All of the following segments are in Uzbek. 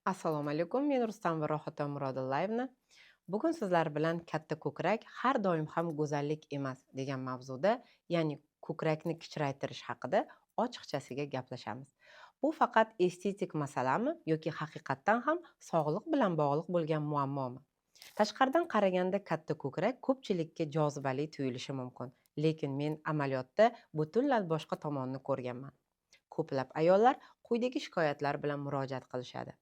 Assalomu alaykum, men Rustam va Rohatan Murodillayevna. Bugun sizlar bilan katta ko'krak har doim ham go'zallik emas degan mavzuda, ya'ni ko'krakni kichraytirish haqida ochiqchasiga gaplashamiz. Bu faqat estetik masalami yoki haqiqatdan ham sog'liq bilan bog'liq bo'lgan muammomi? Tashqaridan qaraganda katta ko'krak ko'pchilikka jozibali tuyulishi mumkin, lekin men amaliyotda butunlay boshqa tomonini ko'rganman. Ko'plab ayollar quyidagi shikoyatlar bilan murojaat qilishadi: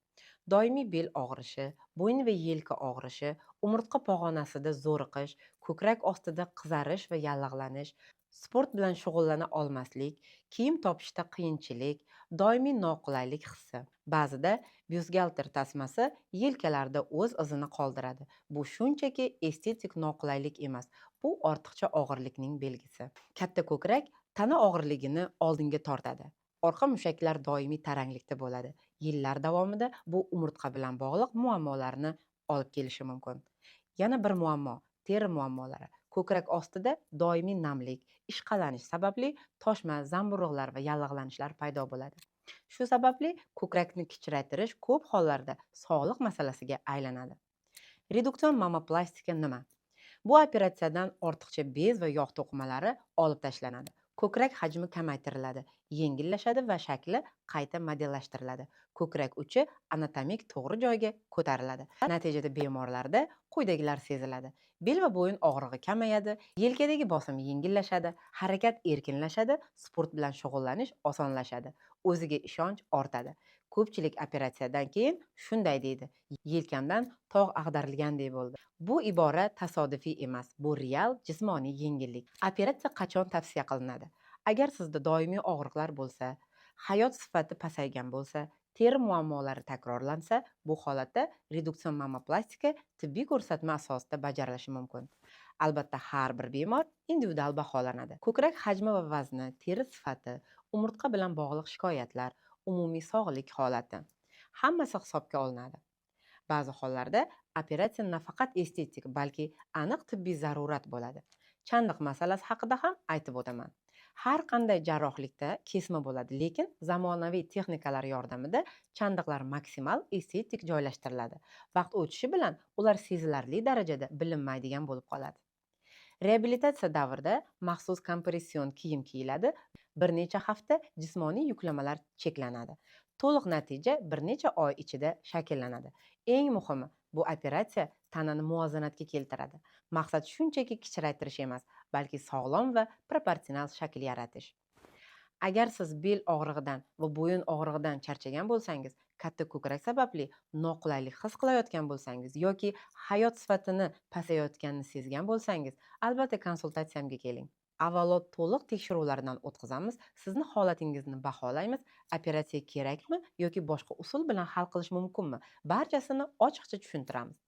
doimiy bel og'rishi, bo'yn va yelka og'rishi, umurtqa pog'onasida zo'riqish, ko'krak ostida qizarish va yallig'lanish, sport bilan shug'ullana olmaslik, kiyim topishda qiyinchilik, doimiy noqulaylik hissi. Ba'zida byustgальтер tasmasi yelkalarda o'z izini qoldiradi. Bu shunchaki estetik noqulaylik emas, bu ortiqcha og'irlikning belgisi. Katta ko'krak tana og'irligini oldinga tortadi. Orqa mushaklar doimiy taranglikda bo'ladi. Yillar davomida bu umurtqa bilan bog'liq muammolarni olib kelishi mumkin. Yana bir muammo teri muammolari. Ko'krak ostida doimiy namlik, ishqalanish sababli toshma, zamburug'lar va yallig'lanishlar paydo bo'ladi. Shu sababli ko'krakni kichraytirish ko'p hollarda sog'liq masalasiga aylanadi. Reduksion mamoplastika nima? Bu operatsiyadan ortiqcha bez va yog' to'qimalari olib tashlanadi. Ko'krak hajmi kamaytiriladi, yengillashadi va shakli qayta modellashtiriladi. Ko'krak uchi anatomik to'g'ri joyga ko'tariladi. Natijada bemorlarda quyidagilar seziladi: bel va bo'yin og'rig'i kamayadi, yelkadagi bosim yengillashadi, harakat erkinlashadi, sport bilan shug'ullanish osonlashadi, o'ziga ishonch ortadi. Ko'pchilik operatsiyadan keyin shunday deydi: yelkamdan tog' ag'darilganday bo'ldi. Bu ibora tasodifiy emas, bu real jismoniy yengillik. Operatsiya qachon tavsiya qilinadi? Agar sizda doimiy og'riqlar bo'lsa, hayot sifati pasaygan bo'lsa, teri muammolari takrorlansa, bu holatda reduksion mamoplastika tibbiy ko'rsatma asosida bajarilishi mumkin. Albatta, har bir bemor individual baholanadi. Ko'krak hajmi va vazni, teri sifati, umurtqa bilan bog'liq shikoyatlar, umumiy sog'lik holati hammasi hisobga olinadi. Ba'zi hollarda operatsiya nafaqat estetik, balki aniq tibbiy zarurat bo'ladi. Chandiq masalasi haqida ham aytib o'taman. Har qanday jarrohlikda kesma bo'ladi, lekin zamonaviy texnikalar yordamida chandiqlar maksimal estetik joylashtiriladi. Vaqt o'tishi bilan ular sezilarli darajada bilinmaydigan bo'lib qoladi. Reabilitatsiya davrida maxsus kompression kiyim kiyiladi. Bir necha hafta jismoniy yuklamalar cheklanadi. To'liq natija bir necha oy ichida shakllanadi. Eng muhimi, bu operatsiya tanani muvozanatga keltiradi. Maqsad shunchaki kichraytirish emas, balki sog'lom va proporsional shakl yaratish. Agar siz bel og'rig'idan va bo'yin og'rig'idan charchagan bo'lsangiz, katta ko'krak sababli noqulaylik his qilayotgan bo'lsangiz yoki hayot sifatini pasayotganini sezgan bo'lsangiz, albatta konsultatsiyamga keling. Avvalo to'liq tekshiruvlardan o'tkazamiz, sizni holatingizni baholaymiz, operatsiya kerakmi yoki boshqa usul bilan hal qilish mumkinmi? Barchasini ochiqcha tushuntiramiz.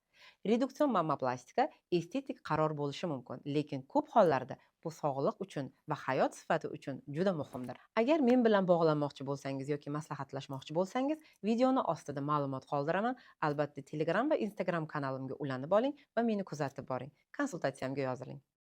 Reduksion mammoplastika estetik qaror bo'lishi mumkin, lekin ko'p hollarda bu sog'liq uchun va hayot sifati uchun juda muhimdir. Agar men bilan bog'lanmoqchi bo'lsangiz yoki maslahatlashmoqchi bo'lsangiz, videoni ostida ma'lumot qoldiraman. Albatta, Telegram va Instagram kanalimga ulanib oling va meni kuzatib boring. Konsultatsiyamga yoziling.